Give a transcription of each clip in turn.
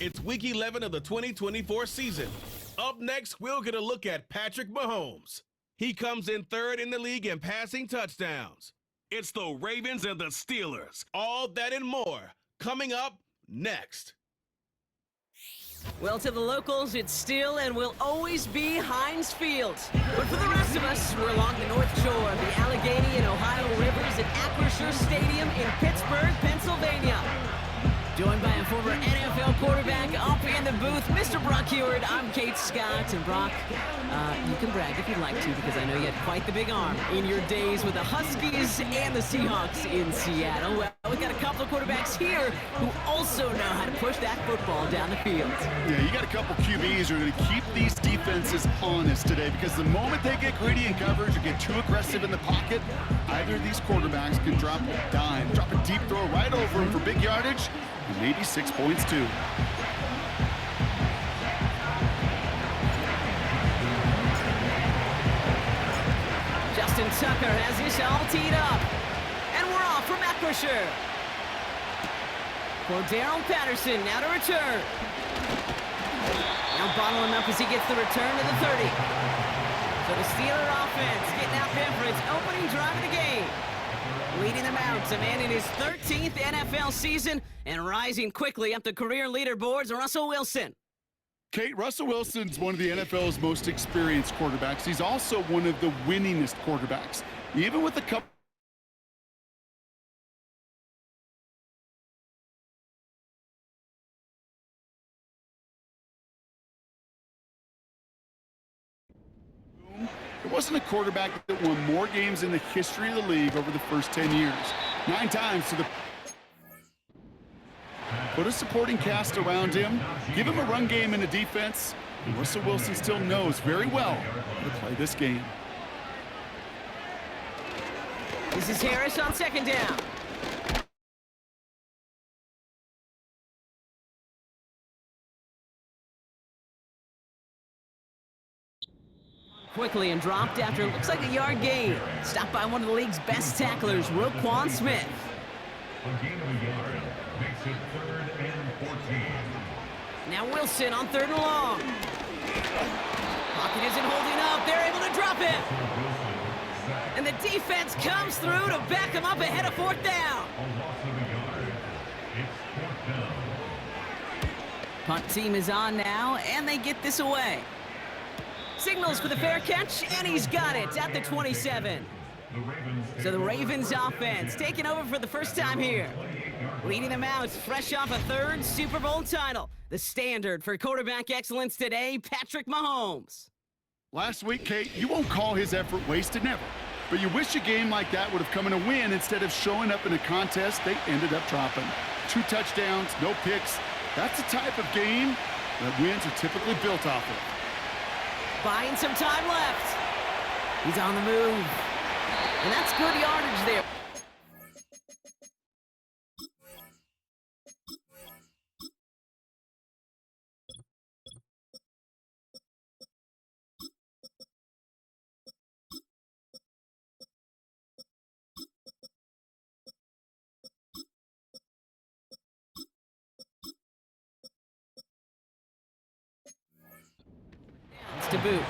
It's week 11 of the 2024 season. Up next, we'll get a look at Patrick Mahomes. He comes in third in the league in passing touchdowns. It's the Ravens and the Steelers. All that and more coming up next. Well, to the locals, it's still and will always be Heinz Field. But for the rest of us, we're along the North Shore of the Allegheny and Ohio Rivers at Acrisure Stadium in Pittsburgh, Pennsylvania. Joined by a former NFL quarterback up in the booth, Mr. Brock Huard. I'm Kate Scott, and Brock, you can brag if you'd like to, because I know you had quite the big arm in your days with the Huskies and the Seahawks in Seattle. Well, we've got a couple of quarterbacks here who also know how to push that football down the field. Yeah, you got a couple QBs who are going to keep these defenses honest today, because the moment they get greedy in coverage or get too aggressive in the pocket, either of these quarterbacks can drop a dime, drop a deep throw right over them for big yardage, and maybe 6 points too. Justin Tucker has this all teed up. And we're off from Acrisure. For Darrell Patterson, now to return. Now bottle him up as he gets the return to the 30. So the Steeler offense getting out there for its opening drive of the game. Leading them out, a man in his 13th NFL season and rising quickly up the career leaderboards, Russell Wilson. Kate, Russell Wilson's one of the NFL's most experienced quarterbacks. He's also one of the winningest quarterbacks. Even with a couple There wasn't a quarterback that won more games in the history of the league over the first 10 years. 9 times to the... Put a supporting cast around him, give him a run game and a defense, and Russell Wilson still knows very well how to play this game. This is Harris on second down. Quickly and dropped after it looks like a yard gain. Stopped by one of the league's best tacklers, Roquan Smith. A gain of a yard makes it 3rd and 14. Now Wilson on 3rd and long. Pocket isn't holding up. They're able to drop it. And the defense comes through to back him up ahead of 4th down. A loss of a yard. It's 4th down. Punt team is on now, and they get this away. Signals for the fair catch, and he's got it at the 27. So the Ravens offense taking over for the first time here. Leading them out, fresh off a 3rd Super Bowl title. The standard for quarterback excellence today, Patrick Mahomes. Last week, Kate, you won't call his effort wasted, never. But you wish a game like that would have come in a win instead of showing up in a contest they ended up dropping. 2 touchdowns, no picks. That's the type of game that wins are typically built off of. Buying some time left. He's on the move. And that's good yardage there. To boot.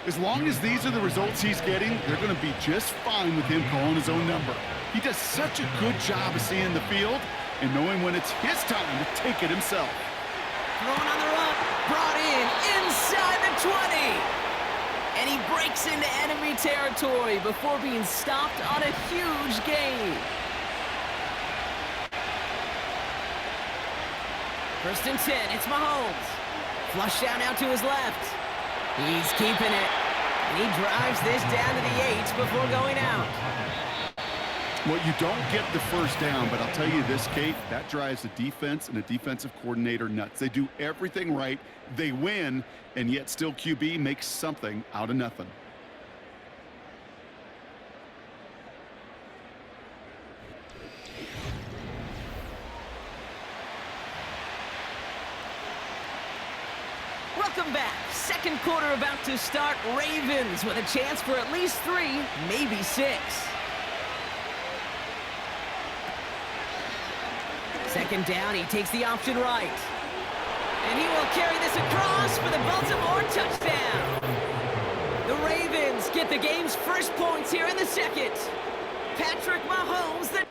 As long as these are the results he's getting, they're going to be just fine with him calling his own number. He does such a good job of seeing the field and knowing when it's his time to take it himself. Throwing on the run, brought in inside the 20. And he breaks into enemy territory before being stopped on a huge gain. 1st and 10, it's Mahomes. Flush out now to his left. He's keeping it. And he drives this down to the 8 before going out. Well, you don't get the first down, but I'll tell you this, Kate, that drives the defense and a defensive coordinator nuts. They do everything right, they win, and yet still QB makes something out of nothing. Welcome back. 2nd quarter about to start. Ravens with a chance for at least 3, maybe 6. Second down, he takes the option right. And he will carry this across for the Baltimore touchdown. The Ravens get the game's first points here in the second. Patrick Mahomes, the...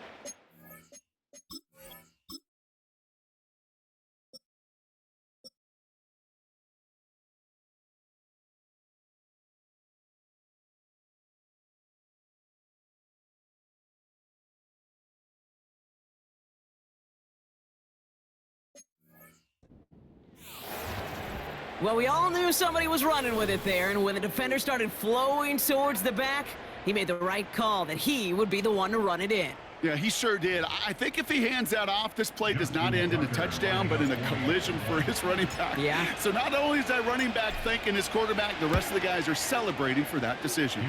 Well, we all knew somebody was running with it there, and when the defender started flowing towards the back, he made the right call that he would be the one to run it in. Yeah, he sure did. I think if he hands that off, this play does not end in a touchdown, but in a collision for his running back. Yeah. So not only is that running back thanking his quarterback, the rest of the guys are celebrating for that decision.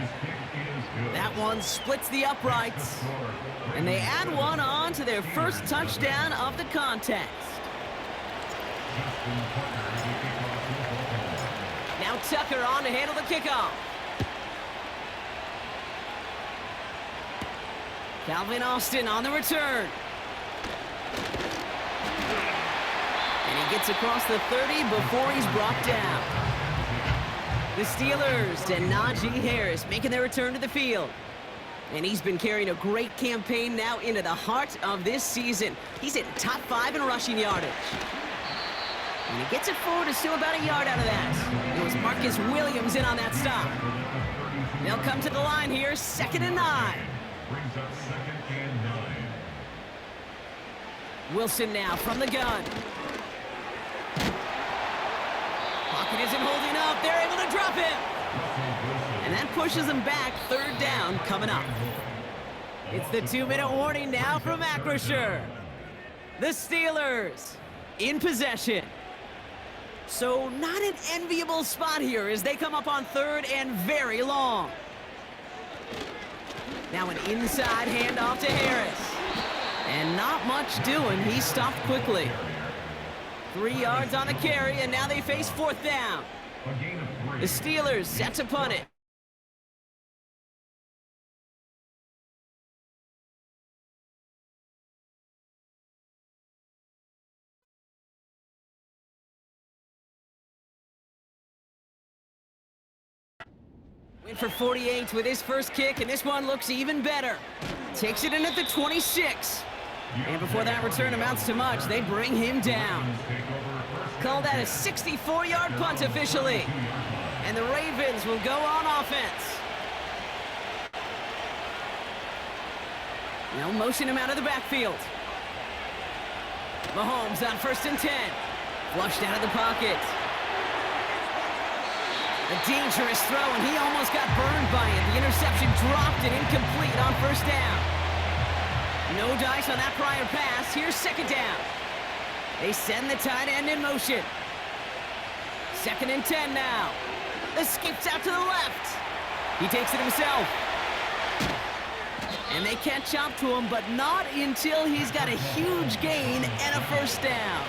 That one splits the uprights, and they add one on to their first touchdown of the contest. Now Tucker on to handle the kickoff. Calvin Austin on the return. And he gets across the 30 before he's brought down. The Steelers and Najee Harris making their return to the field. And he's been carrying a great campaign now into the heart of this season. He's in top 5 in rushing yardage. And he gets it forward to still about a yard out of that. It was Marcus Williams in on that stop. They'll come to the line here, 2nd and 9. Brings up 2nd and 9. Wilson now from the gun. Pocket isn't holding up. They're able to drop him. And that pushes them back. 3rd down coming up. It's the 2-minute warning now from Acrisure. The Steelers in possession. So not an enviable spot here as they come up on 3rd and very long. Now an inside handoff to Harris. And not much doing. He stopped quickly. 3 yards on the carry, and now they face 4th down. The Steelers set to punt it. Went for 48 with his first kick, and this one looks even better. Takes it in at the 26. And before that return amounts to much, they bring him down. Call that a 64-yard punt officially. And the Ravens will go on offense. Now motion him out of the backfield. Mahomes on 1st and 10. Flushed out of the pocket. A dangerous throw, and he almost got burned by it. The interception dropped and incomplete on 1st down. No dice on that prior pass. Here's 2nd down. They send the tight end in motion. 2nd and 10 now. The skips out to the left. He takes it himself. And they catch up to him, but not until he's got a huge gain and a 1st down.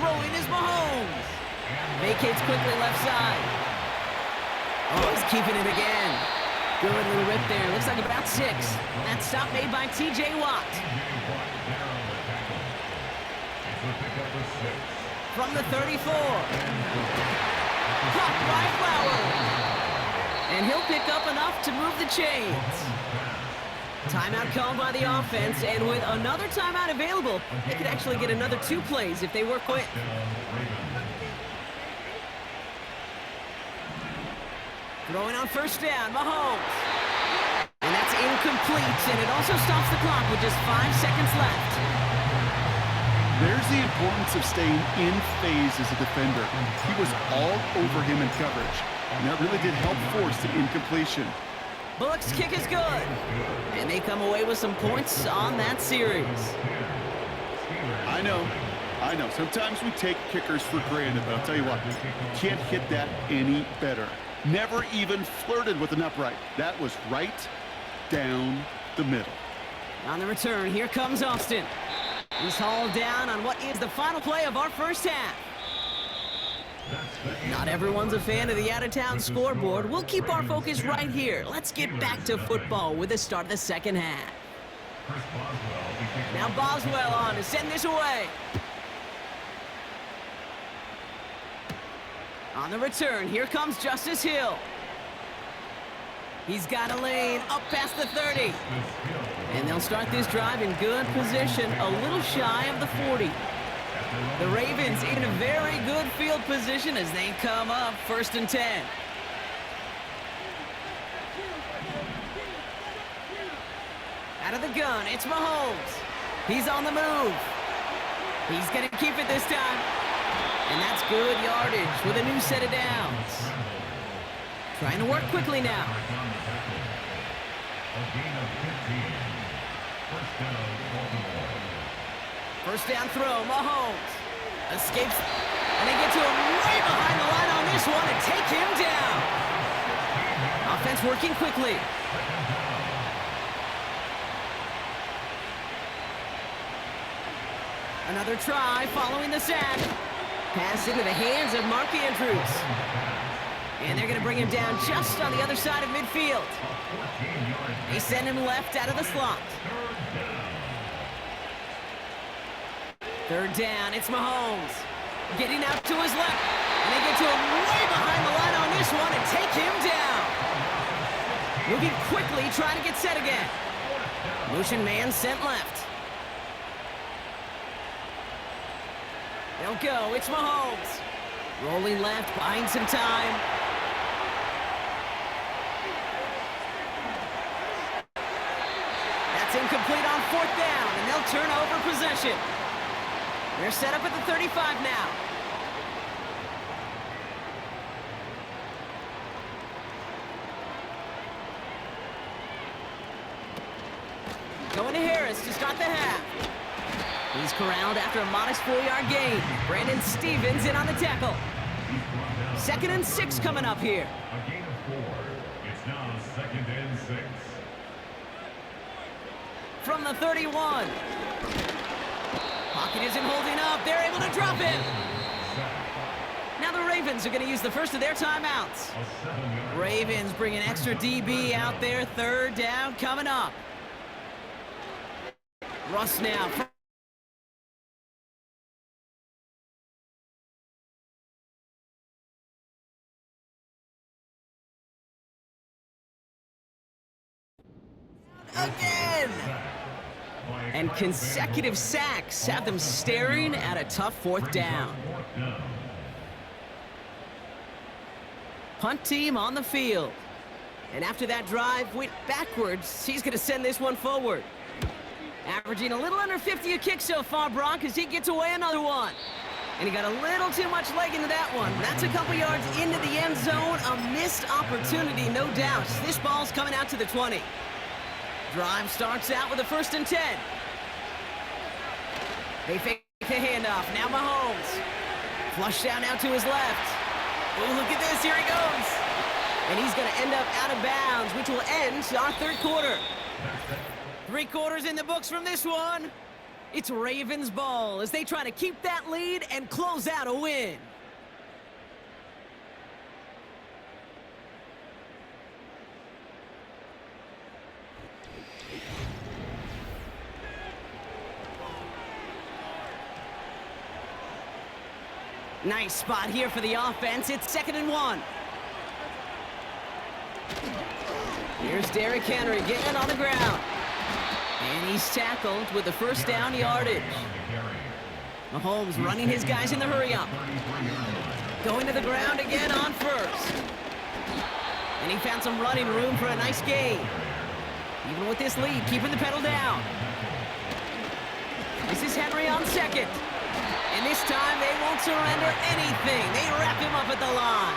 Throwing is Mahomes. Vacates quickly left side. Oh, he's keeping it again. Good little rip there. Looks like about 6. That stop made by T.J. Watt. From the 34. Caught by Flowers. And he'll pick up enough to move the chains. Timeout called by the offense, and with another timeout available, they could actually get another 2 plays if they work quick. Throwing on 1st down, Mahomes. And that's incomplete, and it also stops the clock with just 5 seconds left. There's the importance of staying in phase as a defender. He was all over him in coverage, and that really did help force the incompletion. Bullock's kick is good, and they come away with some points on that series. I know. Sometimes we take kickers for granted, but I'll tell you what, can't hit that any better. Never even flirted with an upright. That was right down the middle. On the return, here comes Austin. He's hauled down on what is the final play of our first half. Not everyone's a fan of the out-of-town scoreboard. We'll keep our focus right here. Let's get back to football with the start of the second half. Now Boswell on to send this away. On the return, here comes Justice Hill. He's got a lane up past the 30. And they'll start this drive in good position, a little shy of the 40. The Ravens in a very good field position as they come up 1st and 10. Out of the gun, it's Mahomes. He's on the move. He's going to keep it this time. And that's good yardage with a new set of downs. Trying to work quickly now. First down throw, Mahomes. Escapes, and they get to him way behind the line on this one and take him down. Offense working quickly. Another try following the sack. Pass into the hands of Mark Andrews. And they're going to bring him down just on the other side of midfield. They send him left out of the slot. 3rd down, it's Mahomes. Getting out to his left. And they get to him way behind the line on this one and take him down. Moving quickly, trying to get set again. Motion man sent left. They'll go, it's Mahomes. Rolling left, buying some time. That's incomplete on 4th down, and they'll turn over possession. They're set up at the 35 now. Going to Harris to start the half. He's corralled after a modest 4-yard gain. Brandon Stevens in on the tackle. 2nd and 6 coming up here. A gain of 4. It's now 2nd and 6. From the 31. Pocket isn't holding up. They're able to drop it. Now the Ravens are going to use the first of their timeouts. Ravens bring an extra DB out there. 3rd down coming up. Russ now. Again! And consecutive sacks have them staring at a tough 4th down. Punt team on the field. And after that drive went backwards, he's going to send this one forward. Averaging a little under 50 a kick so far, Brock, as he gets away another one. And he got a little too much leg into that one. That's a couple yards into the end zone. A missed opportunity, no doubt. This ball's coming out to the 20. Drive starts out with a 1st and 10. They fake the handoff. Now Mahomes. Flush down now to his left. Oh, look at this. Here he goes. And he's going to end up out of bounds, which will end our 3rd quarter. 3 quarters in the books from this one. It's Ravens ball as they try to keep that lead and close out a win. Nice spot here for the offense. It's 2nd and 1. Here's Derrick Henry getting on the ground. And he's tackled with the 1st down yardage. Mahomes running his guys in the hurry-up. Going to the ground again on 1st. And he found some running room for a nice gain. Even with this lead, keeping the pedal down. This is Henry on 2nd. And this time, they won't surrender anything. They wrap him up at the line.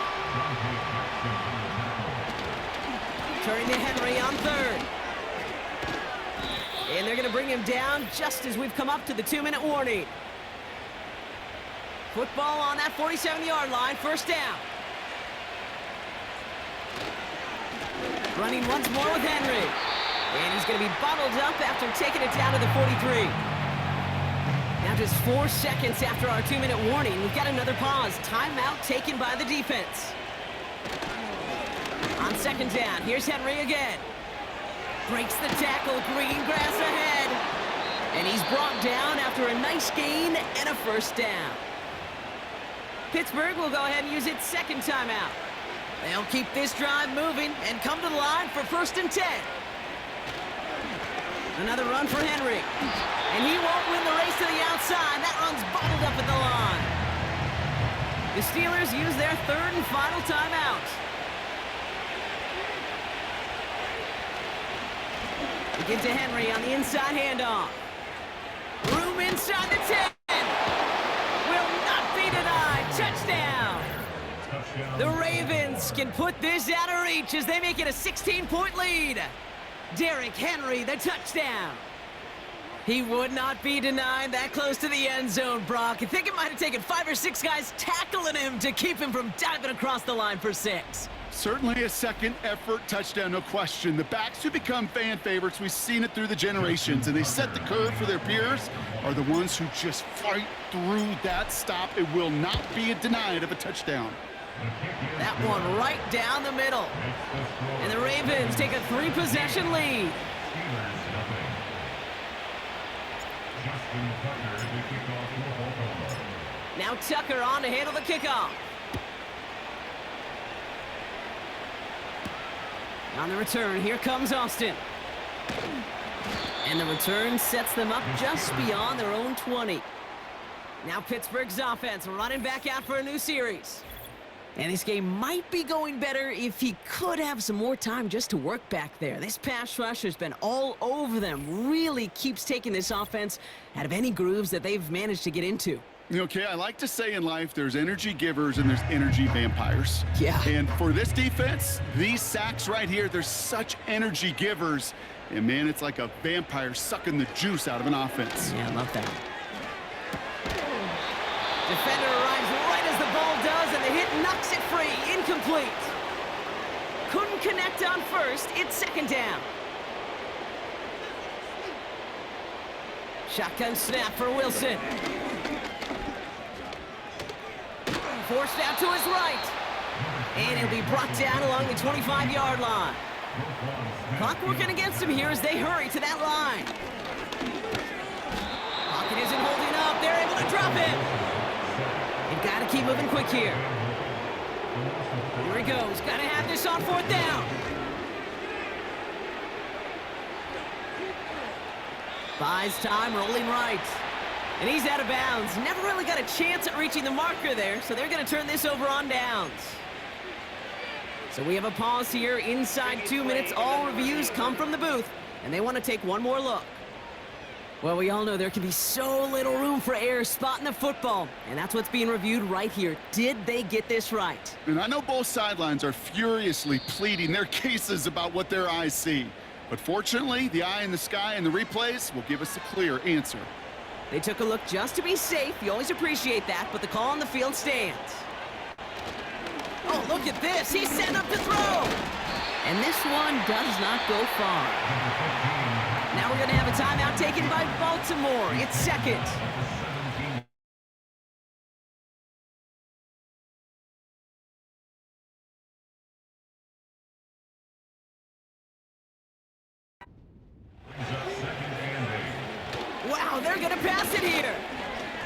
Turning to Henry on 3rd. And they're going to bring him down just as we've come up to the 2-minute warning. Football on that 47-yard line, 1st down. Running once more with Henry. And he's going to be bottled up after taking it down to the 43. Now Now just 4 seconds after our 2-minute warning, we've got another pause. Timeout taken by the defense. On second down, here's Henry again. Breaks the tackle, green grass ahead. And he's brought down after a nice gain and a first down. Pittsburgh will go ahead and use its second timeout. They'll keep this drive moving and come to the line for 1st and 10. Another run for Henry. And he won't win the race to the outside. That run's bottled up at the line. The Steelers use their 3rd and final timeout. We get to Henry on the inside handoff. Room inside the 10. Will not be denied. Touchdown. The Ravens can put this out of reach as they make it a 16-point lead. Derrick Henry, the touchdown. He would not be denied that close to the end zone, Brock. I think it might have taken 5 or 6 guys tackling him to keep him from diving across the line for 6. Certainly a second-effort touchdown, no question. The backs who become fan favorites, we've seen it through the generations, and they set the curve for their peers, are the ones who just fight through that stop. It will not be denied of a touchdown. That one right down the middle. And the Ravens take a 3-possession lead. Now Tucker on to handle the kickoff. On the return, here comes Austin. And the return sets them up just beyond their own 20. Now Pittsburgh's offense running back out for a new series. And this game might be going better if he could have some more time just to work back there. This pass rush has been all over them. Really keeps taking this offense out of any grooves that they've managed to get into. Okay, I like to say in life there's energy givers and there's energy vampires. Yeah. And for this defense, these sacks right here, they're such energy givers. And man, it's like a vampire sucking the juice out of an offense. Yeah, I love that. Defender arrives right as the ball does, and the hit knocks it free. Incomplete. Couldn't connect on first. It's second down. Shotgun snap for Wilson. Forced out to his right. And he'll be brought down along the 25-yard line. Clock working against him here as they hurry to that line. Pocket isn't holding up. They're able to drop it. They've got to keep moving quick here. Here he goes. Got to have this on 4th down. Buys time, rolling right. And he's out of bounds. Never really got a chance at reaching the marker there, so they're going to turn this over on downs. So we have a pause here inside 2 minutes. All reviews come from the booth, and they want to take one more look. Well, we all know there can be so little room for error spotting the football, and that's what's being reviewed right here. Did they get this right? And I know both sidelines are furiously pleading their cases about what their eyes see. But fortunately, the eye in the sky and the replays will give us a clear answer. They took a look just to be safe. You always appreciate that, but the call on the field stands. Oh, look at this. He's set up to throw. And this one does not go far. Now we're going to have a timeout taken by Baltimore. It's second. Wow, they're going to pass it here.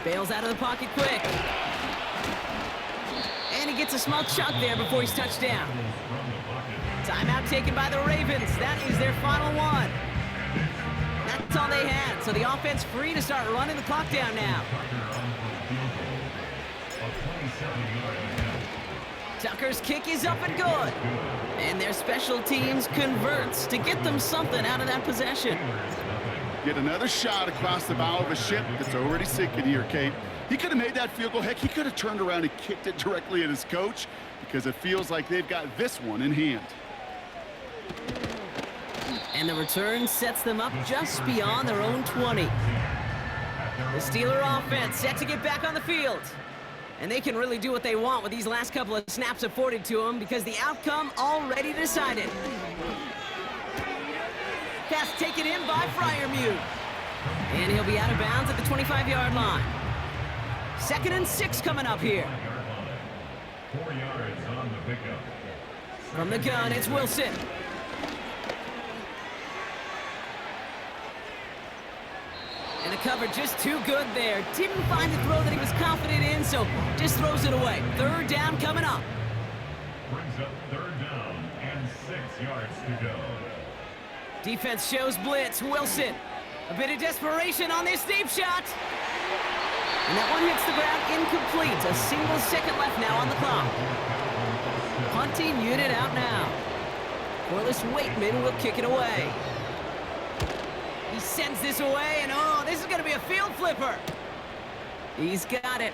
Bails out of the pocket quick. And he gets a small chunk there before he's touched down. Timeout taken by the Ravens. That is their final one. That's all they had. So the offense free to start running the clock down now. Tucker's kick is up and good. And their special teams converts to get them something out of that possession. Get another shot across the bow of a ship that's already sinking here, Kate. He could have made that field goal. Heck, he could have turned around and kicked it directly at his coach because it feels like they've got this one in hand. And the return sets them up just beyond their own 20. The Steeler offense set to get back on the field. And they can really do what they want with these last couple of snaps afforded to them because the outcome already decided. Pass taken in by Freiermuth. And he'll be out of bounds at the 25-yard line. 2nd and 6 coming up here. 4 yards on the pickup. From the gun, it's Wilson. And the cover just too good there. Didn't find the throw that he was confident in, so just throws it away. 3rd down coming up. Brings up 3rd down and 6 yards to go. Defense shows blitz. Wilson. A bit of desperation on this deep shot. And that one hits the ground incomplete. A single second left now on the clock. Punting unit out now. Corliss Waitman will kick it away. He sends this away, and oh, this is going to be a field flipper. He's got it.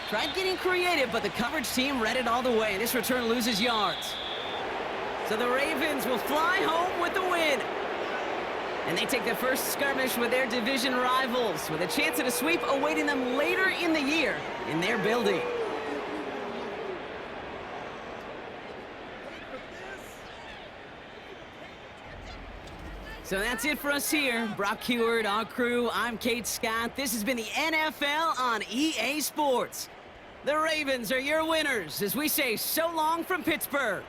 Tried getting creative, but the coverage team read it all the way. This return loses yards. So the Ravens will fly home with the win. And they take their first skirmish with their division rivals, with a chance at a sweep awaiting them later in the year in their building. So that's it for us here. Brock Huard, our crew, I'm Kate Scott. This has been the NFL on EA Sports. The Ravens are your winners as we say so long from Pittsburgh.